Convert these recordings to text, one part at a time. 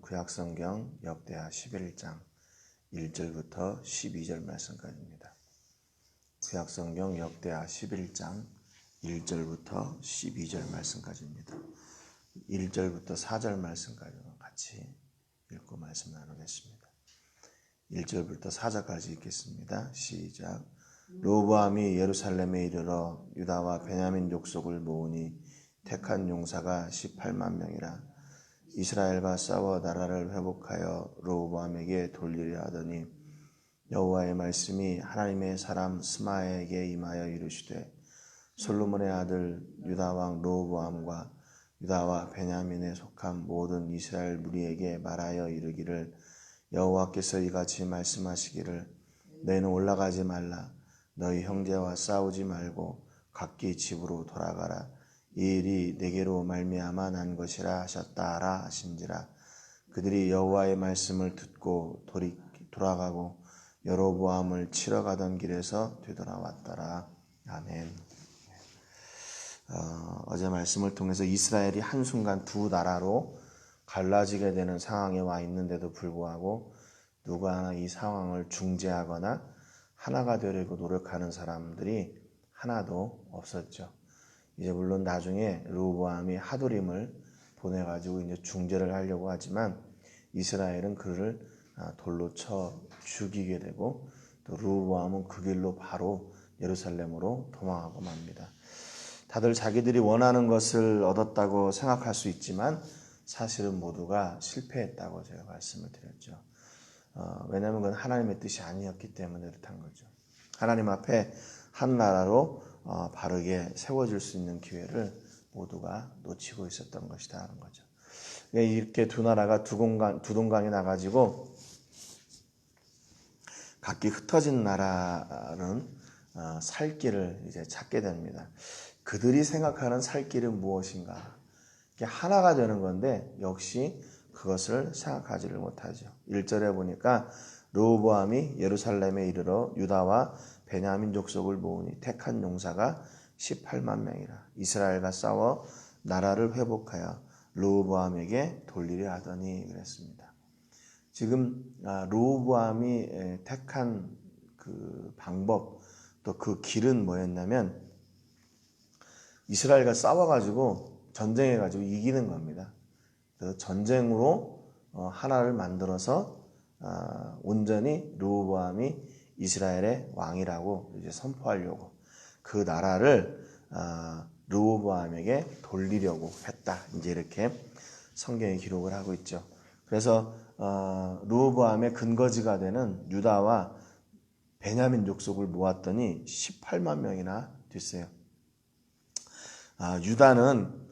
구약성경 역대하 11장 1절부터 12절 말씀까지입니다. 구약성경 역대하 11장 1절부터 12절 말씀까지입니다. 1절부터 4절 말씀까지 같이 읽고 말씀 나누겠습니다. 1절부터 4절까지 읽겠습니다. 시작. 르호보암이 예루살렘에 이르러 유다와 베냐민 족속을 모으니 택한 용사가 18만 명이라. 이스라엘과 싸워 나라를 회복하여 르호보암에게 돌리려 하더니 여호와의 말씀이 하나님의 사람 스마야에게 임하여 이르시되 솔로몬의 아들 유다 왕 르호보암과 유다와 베냐민에 속한 모든 이스라엘 무리에게 말하여 이르기를 여호와께서 이같이 말씀하시기를 너희는 올라가지 말라. 너희 형제와 싸우지 말고 각기 집으로 돌아가라. 이 일이 내게로 말미암아 난 것이라 하셨다라 하신지라. 그들이 여호와의 말씀을 듣고 돌아가고 여로보암을 치러 가던 길에서 되돌아왔더라. 아멘. 어제 말씀을 통해서 이스라엘이 한순간 두 나라로 갈라지게 되는 상황에 와 있는데도 불구하고 누가 하나 이 상황을 중재하거나 하나가 되려고 노력하는 사람들이 하나도 없었죠. 이제 물론 나중에 르호보암이 하두림을 보내가지고 이제 중재를 하려고 하지만 이스라엘은 그를 돌로 쳐 죽이게 되고 또 르호보암은 그 길로 바로 예루살렘으로 도망하고 맙니다. 다들 자기들이 원하는 것을 얻었다고 생각할 수 있지만 사실은 모두가 실패했다고 제가 말씀을 드렸죠. 왜냐하면 그건 하나님의 뜻이 아니었기 때문에 그렇단 거죠. 하나님 앞에 한 나라로 바르게 세워질 수 있는 기회를 모두가 놓치고 있었던 것이다 하는 거죠. 이렇게 두 나라가 두 동강이 나가지고 각기 흩어진 나라는 살 길을 이제 찾게 됩니다. 그들이 생각하는 살 길은 무엇인가? 하나가 되는 건데 역시 그것을 생각하지를 못하죠. 1절에 보니까 르호보암이 예루살렘에 이르러 유다와 베냐민 족속을 모으니 택한 용사가 18만 명이라. 이스라엘과 싸워 나라를 회복하여 르호보암에게 돌리려 하더니 그랬습니다. 지금 르호보암이 택한 그 방법 또 그 길은 뭐였냐면 이스라엘과 싸워가지고 전쟁해가지고 이기는 겁니다. 그래서 전쟁으로 하나를 만들어서 온전히 르호보암이 이스라엘의 왕이라고 이제 선포하려고 그 나라를 르호보암에게 돌리려고 했다. 이제 이렇게 성경에 기록을 하고 있죠. 그래서 르호보암의 근거지가 되는 유다와 베냐민 족속을 모았더니 18만 명이나 됐어요. 유다는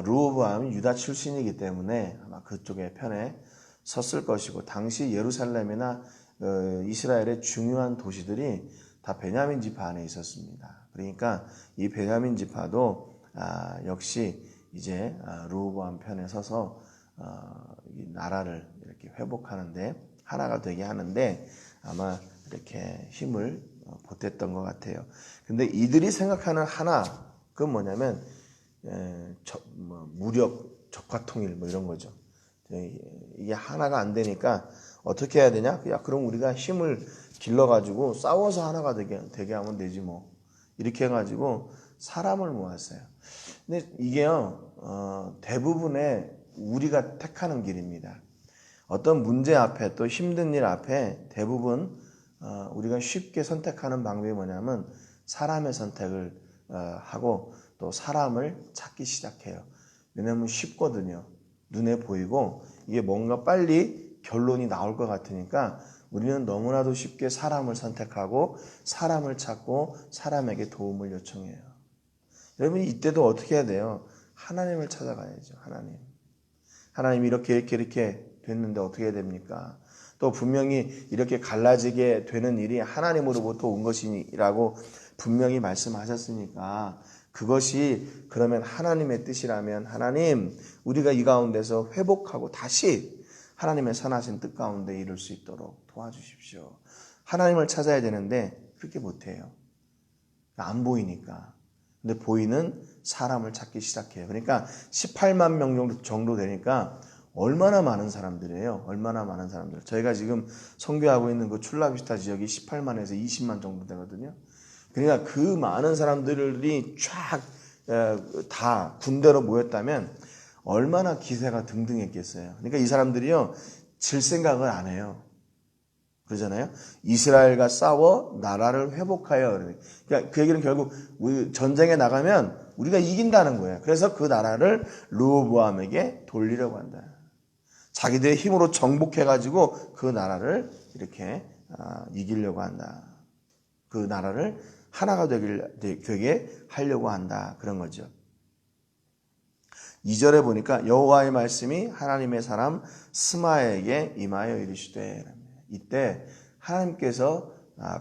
르호보암이 유다 출신이기 때문에 아마 그쪽의 편에 섰을 것이고 당시 예루살렘이나 이스라엘의 중요한 도시들이 다 베냐민 지파 안에 있었습니다. 그러니까 이 베냐민 지파도 역시 이제 르호보암 편에 서서 이 나라를 이렇게 회복하는데 하나가 되게 하는데 아마 이렇게 힘을 보탰던 것 같아요. 근데 이들이 생각하는 하나 그건 뭐냐면 무력, 적화통일 뭐 이런 거죠. 이게 하나가 안 되니까 어떻게 해야 되냐? 야, 그럼 우리가 힘을 길러가지고 싸워서 하나가 되게 하면 되지 뭐. 이렇게 해가지고 사람을 모았어요. 근데 이게요, 대부분의 우리가 택하는 길입니다. 어떤 문제 앞에 또 힘든 일 앞에 대부분 우리가 쉽게 선택하는 방법이 뭐냐면 사람의 선택을 하고 또 사람을 찾기 시작해요. 왜냐하면 쉽거든요. 눈에 보이고 이게 뭔가 빨리 결론이 나올 것 같으니까 우리는 너무나도 쉽게 사람을 선택하고 사람을 찾고 사람에게 도움을 요청해요. 여러분 이때도 어떻게 해야 돼요? 하나님을 찾아가야죠. 하나님 이렇게 됐는데 어떻게 해야 됩니까? 또 분명히 이렇게 갈라지게 되는 일이 하나님으로부터 온 것이라고 분명히 말씀하셨으니까 그것이 그러면 하나님의 뜻이라면 하나님 우리가 이 가운데서 회복하고 다시 하나님의 선하신 뜻 가운데 이룰 수 있도록 도와주십시오. 하나님을 찾아야 되는데 그렇게 못해요. 안 보이니까. 근데 보이는 사람을 찾기 시작해요. 그러니까 18만 명 정도 되니까 얼마나 많은 사람들이에요. 얼마나 많은 사람들. 저희가 지금 선교하고 있는 그 출라비스타 지역이 18만에서 20만 정도 되거든요. 그러니까 그 많은 사람들이 쫙 다 군대로 모였다면 얼마나 기세가 등등했겠어요. 그러니까 이 사람들이요, 질 생각을 안 해요. 그러잖아요. 이스라엘과 싸워 나라를 회복하여. 그러니까 그 얘기는 결국 우리 전쟁에 나가면 우리가 이긴다는 거예요. 그래서 그 나라를 르호보암에게 돌리려고 한다. 자기들의 힘으로 정복해가지고 그 나라를 이렇게 이기려고 한다. 그 나라를 하나가 되게 하려고 한다. 그런 거죠. 2절에 보니까 여호와의 말씀이 하나님의 사람 스마야에게 임하여 이르시되, 이때 하나님께서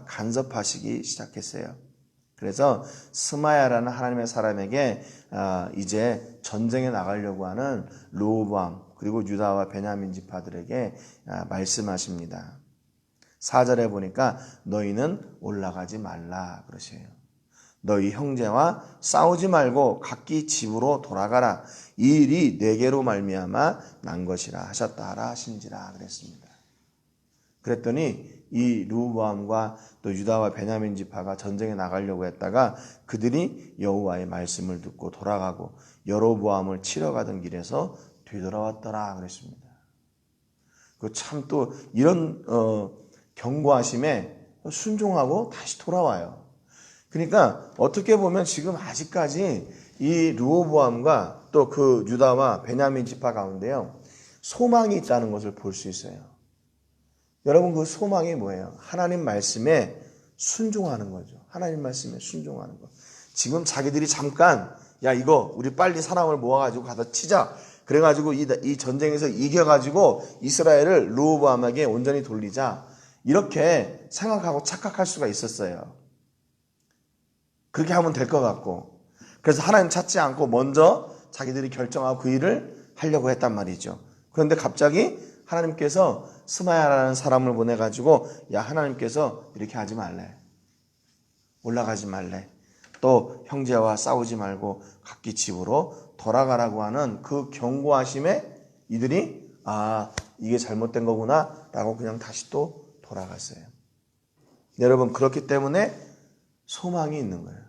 간섭하시기 시작했어요. 그래서 스마야라는 하나님의 사람에게 이제 전쟁에 나가려고 하는 르호보암 그리고 유다와 베냐민 지파들에게 말씀하십니다. 4절에 보니까 너희는 올라가지 말라 그러세요. 너희 형제와 싸우지 말고 각기 집으로 돌아가라. 이 일이 내게로 말미암아 난 것이라 하셨다 하라 하신지라 그랬습니다. 그랬더니 이 르호보암과 또 유다와 베냐민 지파가 전쟁에 나가려고 했다가 그들이 여호와의 말씀을 듣고 돌아가고 여로보암을 치러 가던 길에서 되돌아왔더라 그랬습니다. 그 참 또 이런 경고하심에 순종하고 다시 돌아와요. 그러니까 어떻게 보면 지금 아직까지 이 르호보암과 또 그 유다와 베냐민 지파 가운데요, 소망이 있다는 것을 볼 수 있어요. 여러분, 그 소망이 뭐예요? 하나님 말씀에 순종하는 거죠. 하나님 말씀에 순종하는 거. 지금 자기들이 잠깐 야 이거 우리 빨리 사람을 모아가지고 가서 치자. 그래가지고 이 전쟁에서 이겨가지고 이스라엘을 르호보암에게 온전히 돌리자. 이렇게 생각하고 착각할 수가 있었어요. 그렇게 하면 될 것 같고. 그래서 하나님 찾지 않고 먼저 자기들이 결정하고 그 일을 하려고 했단 말이죠. 그런데 갑자기 하나님께서 스마야라는 사람을 보내가지고 야 하나님께서 이렇게 하지 말래. 올라가지 말래. 또 형제와 싸우지 말고 각기 집으로 돌아가라고 하는 그 경고하심에 이들이 이게 잘못된 거구나 라고 그냥 다시 또 돌아갔어요. 여러분, 그렇기 때문에 소망이 있는 거예요.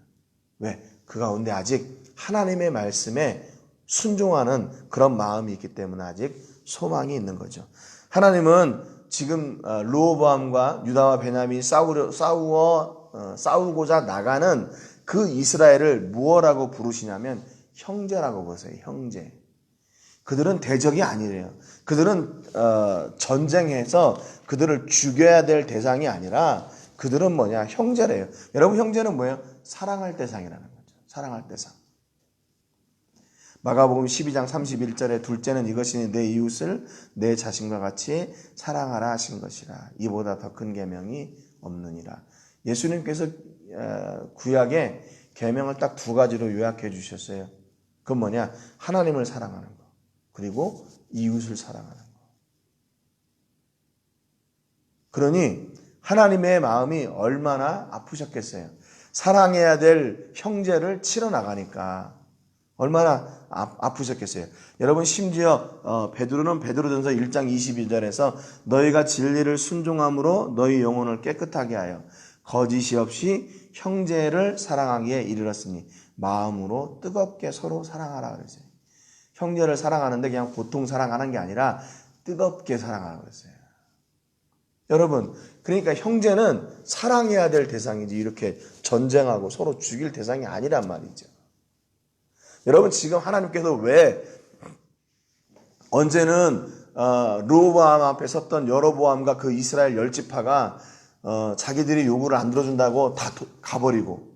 왜? 그 가운데 아직 하나님의 말씀에 순종하는 그런 마음이 있기 때문에 아직 소망이 있는 거죠. 하나님은 지금 르호보암과 유다와 베냐민이 싸우고자 나가는 그 이스라엘을 무엇라고 부르시냐면 형제라고 보세요. 형제. 그들은 대적이 아니래요. 그들은 전쟁해서 그들을 죽여야 될 대상이 아니라 그들은 뭐냐? 형제래요. 여러분, 형제는 뭐예요? 사랑할 대상이라는 거죠. 사랑할 대상. 마가복음 12장 31절에 둘째는 이것이니 내 이웃을 내 자신과 같이 사랑하라 하신 것이라. 이보다 더 큰 계명이 없느니라. 예수님께서 구약에 계명을 딱 두 가지로 요약해 주셨어요. 그건 뭐냐? 하나님을 사랑하는 거. 그리고 이웃을 사랑하는 거. 그러니 하나님의 마음이 얼마나 아프셨겠어요. 사랑해야 될 형제를 치러 나가니까 얼마나 아프셨겠어요. 여러분, 심지어 베드로는 베드로전서 1장 22절에서 너희가 진리를 순종함으로 너희 영혼을 깨끗하게 하여 거짓이 없이 형제를 사랑하기에 이르렀으니 마음으로 뜨겁게 서로 사랑하라 그랬어요. 형제를 사랑하는데 그냥 보통 사랑하는 게 아니라 뜨겁게 사랑하라 그랬어요. 여러분, 그러니까 형제는 사랑해야 될 대상이지 이렇게 전쟁하고 서로 죽일 대상이 아니란 말이죠. 여러분, 지금 하나님께서 왜 언제는 르호보암 앞에 섰던 여로보암과 그 이스라엘 10지파가 자기들이 요구를 안 들어준다고 다 가버리고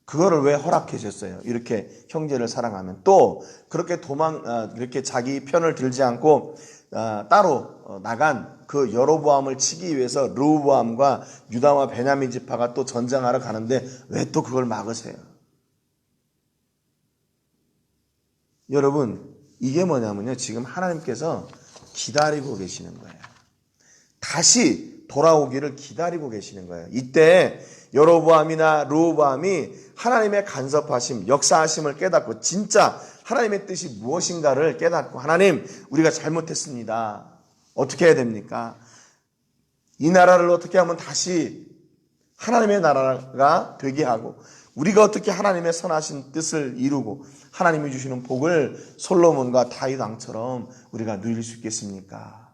그거를 왜 허락해 줬어요? 이렇게 형제를 사랑하면. 또 그렇게 이렇게 자기 편을 들지 않고 따로 나간 그 여로보암을 치기 위해서 르호보암과 유다와 베냐민 지파가 또 전쟁하러 가는데 왜 또 그걸 막으세요? 여러분, 이게 뭐냐면요, 지금 하나님께서 기다리고 계시는 거예요. 다시 돌아오기를 기다리고 계시는 거예요. 이때 여로보암이나 르호보암이 하나님의 간섭하심, 역사하심을 깨닫고 진짜 하나님의 뜻이 무엇인가를 깨닫고 하나님 우리가 잘못했습니다. 어떻게 해야 됩니까? 이 나라를 어떻게 하면 다시 하나님의 나라가 되게 하고 우리가 어떻게 하나님의 선하신 뜻을 이루고 하나님이 주시는 복을 솔로몬과 다윗 왕처럼 우리가 누릴 수 있겠습니까?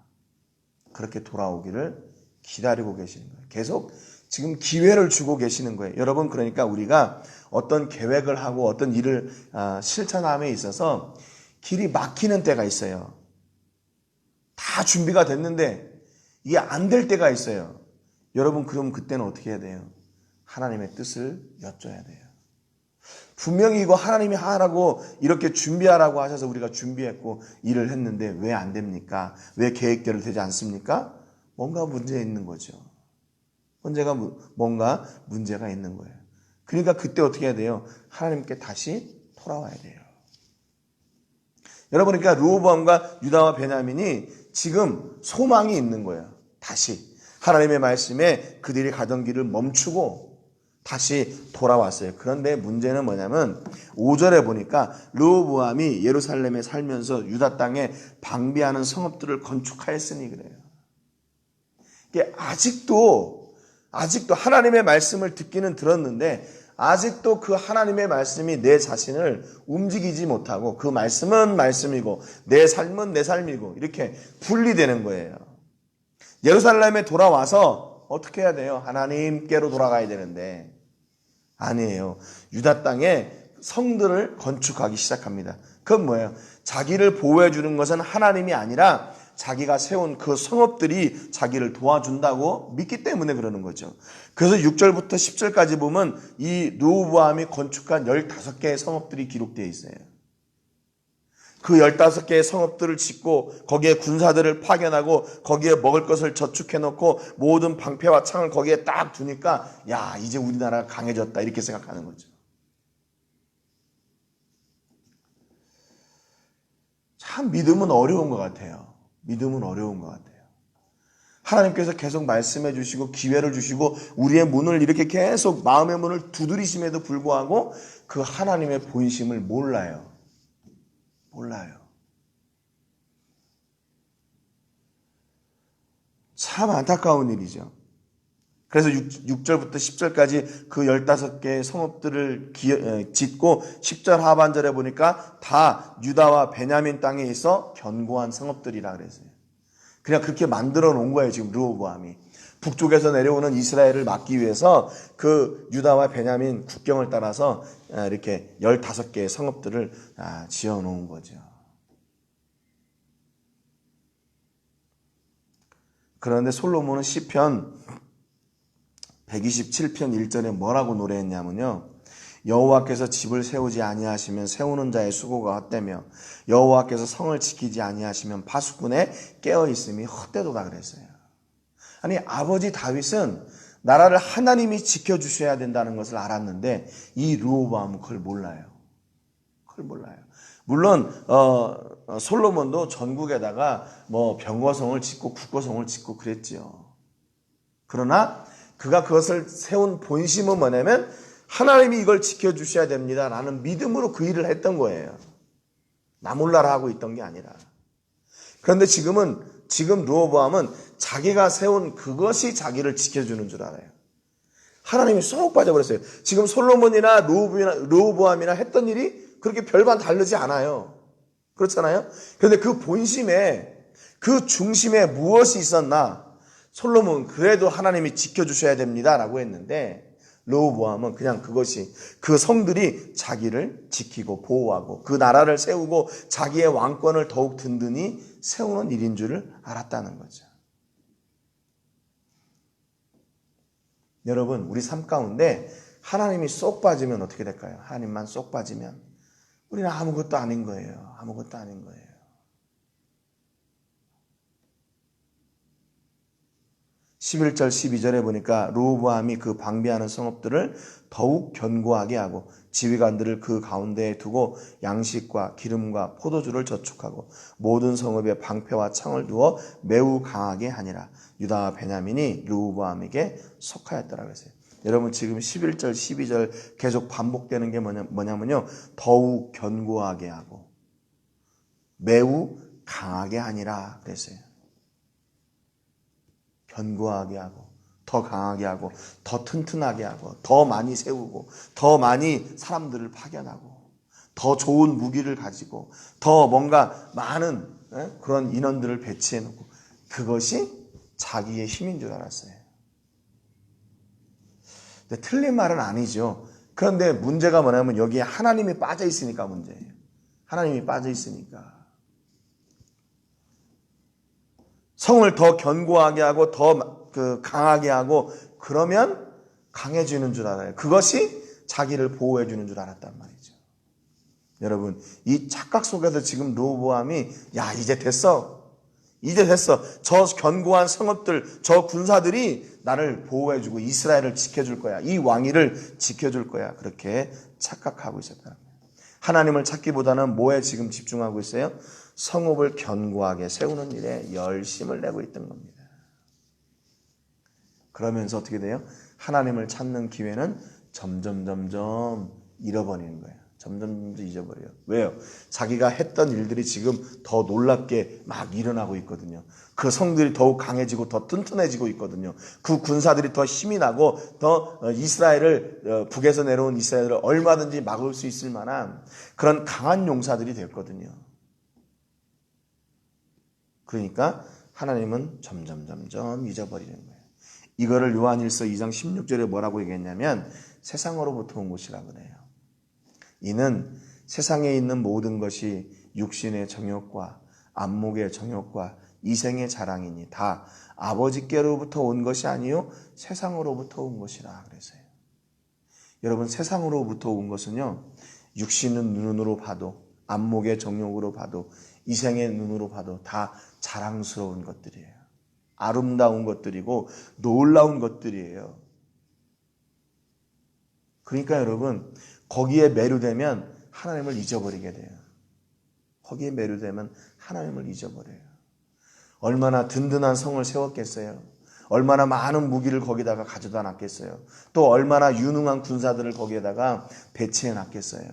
그렇게 돌아오기를 기다리고 계시는 거예요. 계속 지금 기회를 주고 계시는 거예요. 여러분, 그러니까 우리가 어떤 계획을 하고 어떤 일을 실천함에 있어서 길이 막히는 때가 있어요. 다 준비가 됐는데 이게 안 될 때가 있어요. 여러분, 그럼 그때는 어떻게 해야 돼요? 하나님의 뜻을 여쭤야 돼요. 분명히 이거 하나님이 하라고 이렇게 준비하라고 하셔서 우리가 준비했고 일을 했는데 왜 안 됩니까? 왜 계획대로 되지 않습니까? 뭔가 문제 있는 거죠. 뭔가 문제가 있는 거예요. 그러니까 그때 어떻게 해야 돼요? 하나님께 다시 돌아와야 돼요. 여러분, 그러니까 르호보암과 유다와 베냐민이 지금 소망이 있는 거예요. 다시 하나님의 말씀에 그들이 가던 길을 멈추고 다시 돌아왔어요. 그런데 문제는 뭐냐면 5절에 보니까 르호보암이 예루살렘에 살면서 유다 땅에 방비하는 성읍들을 건축하였으니 그래요. 이게 아직도 하나님의 말씀을 듣기는 들었는데 아직도 그 하나님의 말씀이 내 자신을 움직이지 못하고 그 말씀은 말씀이고 내 삶은 내 삶이고 이렇게 분리되는 거예요. 예루살렘에 돌아와서 어떻게 해야 돼요? 하나님께로 돌아가야 되는데 아니에요. 유다 땅에 성들을 건축하기 시작합니다. 그건 뭐예요? 자기를 보호해 주는 것은 하나님이 아니라 자기가 세운 그 성읍들이 자기를 도와준다고 믿기 때문에 그러는 거죠. 그래서 6절부터 10절까지 보면 이 르호보암이 건축한 15개의 성읍들이 기록되어 있어요. 그 15개의 성읍들을 짓고 거기에 군사들을 파견하고 거기에 먹을 것을 저축해 놓고 모든 방패와 창을 거기에 딱 두니까 야, 이제 우리나라가 강해졌다 이렇게 생각하는 거죠. 참 믿음은 어려운 것 같아요. 믿음은 어려운 것 같아요. 하나님께서 계속 말씀해 주시고 기회를 주시고 우리의 문을 이렇게 계속 마음의 문을 두드리심에도 불구하고 그 하나님의 본심을 몰라요. 참 안타까운 일이죠. 그래서 6절부터 10절까지 그 15개의 성읍들을 짓고 10절 하반절에 보니까 다 유다와 베냐민 땅에 있어 견고한 성읍들이라 그랬어요. 그냥 그렇게 만들어 놓은 거예요. 지금 르호보암이. 북쪽에서 내려오는 이스라엘을 막기 위해서 그 유다와 베냐민 국경을 따라서 이렇게 15개의 성읍들을 지어 놓은 거죠. 그런데 솔로몬은 시편 127편 1절에 뭐라고 노래했냐면요. 여호와께서 집을 세우지 아니하시면 세우는 자의 수고가 헛되며 여호와께서 성을 지키지 아니하시면 파수꾼의 깨어있음이 헛되도다 그랬어요. 아니, 아버지 다윗은 나라를 하나님이 지켜주셔야 된다는 것을 알았는데 이 르호보암은 그걸 몰라요. 물론 솔로몬도 전국에다가 뭐 병거성을 짓고 국거성을 짓고 그랬지요. 그러나 그가 그것을 세운 본심은 뭐냐면 하나님이 이걸 지켜주셔야 됩니다라는 믿음으로 그 일을 했던 거예요. 나 몰라라 하고 있던 게 아니라. 그런데 지금 르호보암은 자기가 세운 그것이 자기를 지켜주는 줄 알아요. 하나님이 쏙 빠져버렸어요. 지금 솔로몬이나 르호보암이나 했던 일이 그렇게 별반 다르지 않아요. 그렇잖아요? 그런데 그 본심에, 그 중심에 무엇이 있었나? 솔로몬은 그래도 하나님이 지켜주셔야 됩니다라고 했는데 르호보암은 그냥 그 성들이 자기를 지키고 보호하고 그 나라를 세우고 자기의 왕권을 더욱 든든히 세우는 일인 줄을 알았다는 거죠. 여러분, 우리 삶 가운데 하나님이 쏙 빠지면 어떻게 될까요? 하나님만 쏙 빠지면 우리는 아무것도 아닌 거예요. 아무것도 아닌 거예요. 11절 12절에 보니까 르호보암이 그 방비하는 성읍들을 더욱 견고하게 하고 지휘관들을 그 가운데에 두고 양식과 기름과 포도주를 저축하고 모든 성읍에 방패와 창을 두어 매우 강하게 하니라. 유다와 베냐민이 르호보암에게 속하였더라 그랬어요. 여러분 지금 11절, 12절 계속 반복되는 게 뭐냐면요. 더욱 견고하게 하고 매우 강하게 하니라 그랬어요. 견고하게 하고 더 강하게 하고 더 튼튼하게 하고 더 많이 세우고 더 많이 사람들을 파견하고 더 좋은 무기를 가지고 더 뭔가 많은 그런 인원들을 배치해 놓고 그것이 자기의 힘인 줄 알았어요. 근데 틀린 말은 아니죠. 그런데 문제가 뭐냐면 여기에 하나님이 빠져 있으니까 문제예요. 하나님이 빠져 있으니까. 성을 더 견고하게 하고 더 강하게 하고 그러면 강해지는 줄 알아요. 그것이 자기를 보호해 주는 줄 알았단 말이죠. 여러분 이 착각 속에서 지금 르호보암이 야 이제 됐어. 저 견고한 성읍들 저 군사들이 나를 보호해 주고 이스라엘을 지켜줄 거야. 이 왕위를 지켜줄 거야. 그렇게 착각하고 있었다는 거예요. 하나님을 찾기보다는 뭐에 지금 집중하고 있어요? 성읍을 견고하게 세우는 일에 열심을 내고 있던 겁니다. 그러면서 어떻게 돼요? 하나님을 찾는 기회는 점점 잃어버리는 거예요. 점점 잊어버려요. 왜요? 자기가 했던 일들이 지금 더 놀랍게 막 일어나고 있거든요. 그 성들이 더욱 강해지고 더 튼튼해지고 있거든요. 그 군사들이 더 힘이 나고 더 이스라엘을 북에서 내려온 이스라엘을 얼마든지 막을 수 있을 만한 그런 강한 용사들이 됐거든요. 그러니까 하나님은 점점 잊어버리는 거예요. 이거를 요한일서 2장 16절에 뭐라고 얘기했냐면 세상으로부터 온 것이라고 그래요. 이는 세상에 있는 모든 것이 육신의 정욕과 안목의 정욕과 이생의 자랑이니 다 아버지께로부터 온 것이 아니요 세상으로부터 온 것이라 그랬어요. 여러분 세상으로부터 온 것은요 육신은 눈으로 봐도 안목의 정욕으로 봐도 이생의 눈으로 봐도 다 자랑스러운 것들이에요. 아름다운 것들이고 놀라운 것들이에요. 그러니까 여러분 거기에 매료되면 하나님을 잊어버리게 돼요. 거기에 매료되면 하나님을 잊어버려요. 얼마나 든든한 성을 세웠겠어요. 얼마나 많은 무기를 거기다가 가져다 놨겠어요. 또 얼마나 유능한 군사들을 거기에다가 배치해 놨겠어요.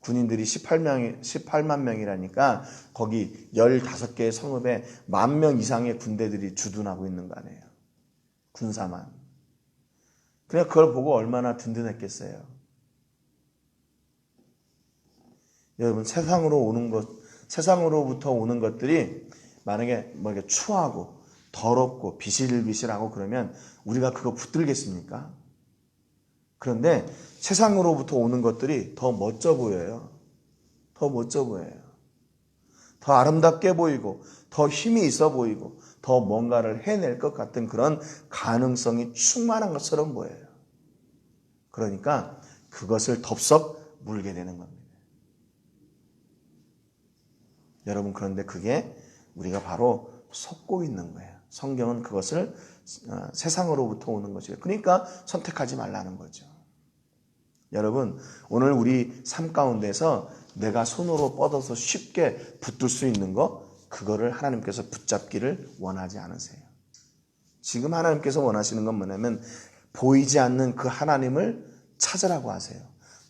군인들이 18만 명이라니까 거기 15개의 성읍에 10,000명 이상의 군대들이 주둔하고 있는 거 아니에요. 군사만. 그냥 그걸 보고 얼마나 든든했겠어요. 여러분 세상으로부터 오는 것들이 만약에 뭐 이렇게 추하고 더럽고 비실비실하고 그러면 우리가 그거 붙들겠습니까? 그런데 세상으로부터 오는 것들이 더 멋져 보여요. 더 멋져 보여요. 더 아름답게 보이고 더 힘이 있어 보이고 더 뭔가를 해낼 것 같은 그런 가능성이 충만한 것처럼 보여요. 그러니까 그것을 덥석 물게 되는 겁니다. 여러분 그런데 그게 우리가 바로 속고 있는 거예요. 성경은 그것을 세상으로부터 오는 것이에요. 그러니까 선택하지 말라는 거죠. 여러분 오늘 우리 삶 가운데서 내가 손으로 뻗어서 쉽게 붙들 수 있는 거 그거를 하나님께서 붙잡기를 원하지 않으세요. 지금 하나님께서 원하시는 건 뭐냐면 보이지 않는 그 하나님을 찾으라고 하세요.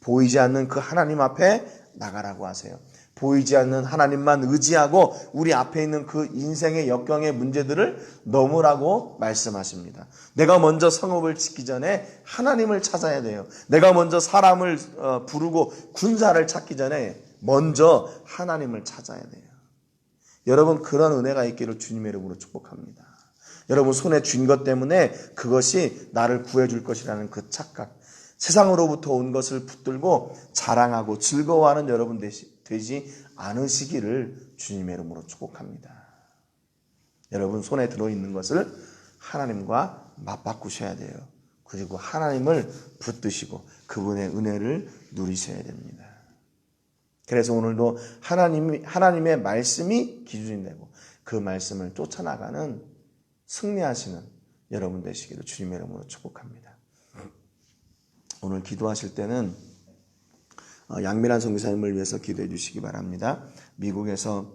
보이지 않는 그 하나님 앞에 나가라고 하세요. 보이지 않는 하나님만 의지하고 우리 앞에 있는 그 인생의 역경의 문제들을 넘으라고 말씀하십니다. 내가 먼저 성읍을 짓기 전에 하나님을 찾아야 돼요. 내가 먼저 사람을 부르고 군사를 찾기 전에 먼저 하나님을 찾아야 돼요. 여러분 그런 은혜가 있기를 주님의 이름으로 축복합니다. 여러분 손에 쥔 것 때문에 그것이 나를 구해줄 것이라는 그 착각, 세상으로부터 온 것을 붙들고 자랑하고 즐거워하는 여러분 되지 않으시기를 주님의 이름으로 축복합니다. 여러분 손에 들어있는 것을 하나님과 맞바꾸셔야 돼요. 그리고 하나님을 붙드시고 그분의 은혜를 누리셔야 됩니다. 그래서 오늘도 하나님의 말씀이 기준이 되고 그 말씀을 쫓아나가는 승리하시는 여러분 되시기를 주님의 이름으로 축복합니다. 오늘 기도하실 때는 양미란 선교사님을 위해서 기도해 주시기 바랍니다. 미국에서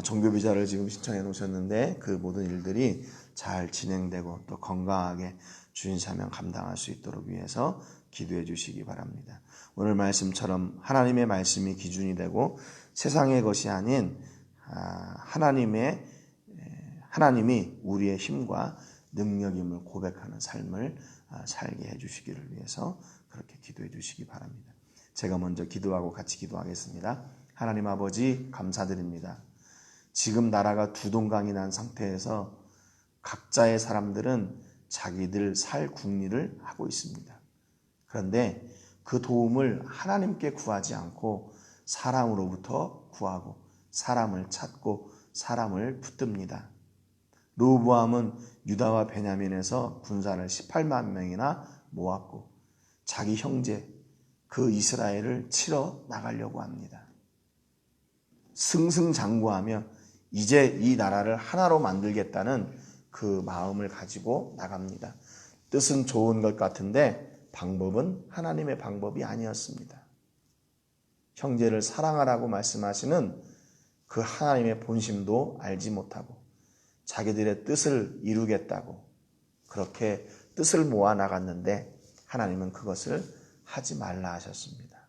종교 비자를 지금 신청해 놓으셨는데 그 모든 일들이 잘 진행되고 또 건강하게 주인 사명 감당할 수 있도록 위해서 기도해 주시기 바랍니다. 오늘 말씀처럼 하나님의 말씀이 기준이 되고 세상의 것이 아닌 하나님이 우리의 힘과 능력임을 고백하는 삶을 살게 해주시기를 위해서 그렇게 기도해 주시기 바랍니다. 제가 먼저 기도하고 같이 기도하겠습니다. 하나님 아버지 감사드립니다. 지금 나라가 두동강이 난 상태에서 각자의 사람들은 자기들 살 궁리를 하고 있습니다. 그런데 그 도움을 하나님께 구하지 않고 사람으로부터 구하고 사람을 찾고 사람을 붙듭니다. 르호보암은 유다와 베냐민에서 군사를 18만 명이나 모았고 자기 형제 그 이스라엘을 치러 나가려고 합니다. 승승장구하며 이제 이 나라를 하나로 만들겠다는 그 마음을 가지고 나갑니다. 뜻은 좋은 것 같은데 방법은 하나님의 방법이 아니었습니다. 형제를 사랑하라고 말씀하시는 그 하나님의 본심도 알지 못하고 자기들의 뜻을 이루겠다고 그렇게 뜻을 모아 나갔는데 하나님은 그것을 하지 말라 하셨습니다.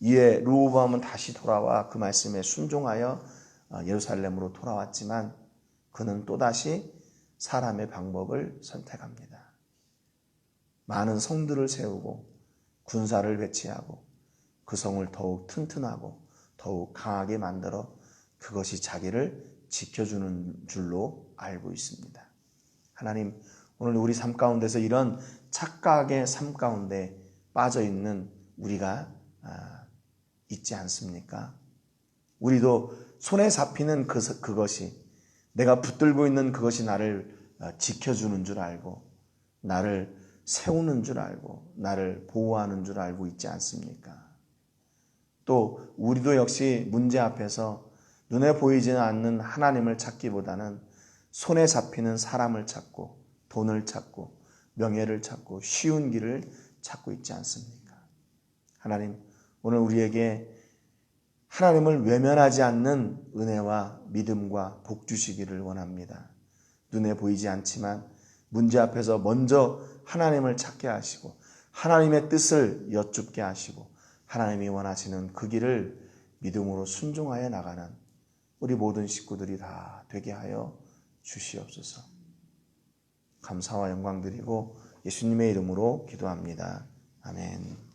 이에 르호보암은 다시 돌아와 그 말씀에 순종하여 예루살렘으로 돌아왔지만 그는 또다시 사람의 방법을 선택합니다. 많은 성들을 세우고 군사를 배치하고 그 성을 더욱 튼튼하고 더욱 강하게 만들어 그것이 자기를 지켜주는 줄로 알고 있습니다. 하나님, 오늘 우리 삶 가운데서 이런 착각의 삶 가운데 빠져 있는 우리가 있지 않습니까? 우리도 손에 잡히는 그것이 내가 붙들고 있는 그것이 나를 지켜주는 줄 알고 나를 세우는 줄 알고 나를 보호하는 줄 알고 있지 않습니까? 또 우리도 역시 문제 앞에서 눈에 보이지는 않는 하나님을 찾기보다는 손에 잡히는 사람을 찾고 돈을 찾고 명예를 찾고 쉬운 길을 찾고 있지 않습니까? 하나님, 오늘 우리에게 하나님을 외면하지 않는 은혜와 믿음과 복 주시기를 원합니다. 눈에 보이지 않지만 문제 앞에서 먼저 하나님을 찾게 하시고 하나님의 뜻을 여쭙게 하시고 하나님이 원하시는 그 길을 믿음으로 순종하여 나가는 우리 모든 식구들이 다 되게 하여 주시옵소서. 감사와 영광 드리고 예수님의 이름으로 기도합니다. 아멘.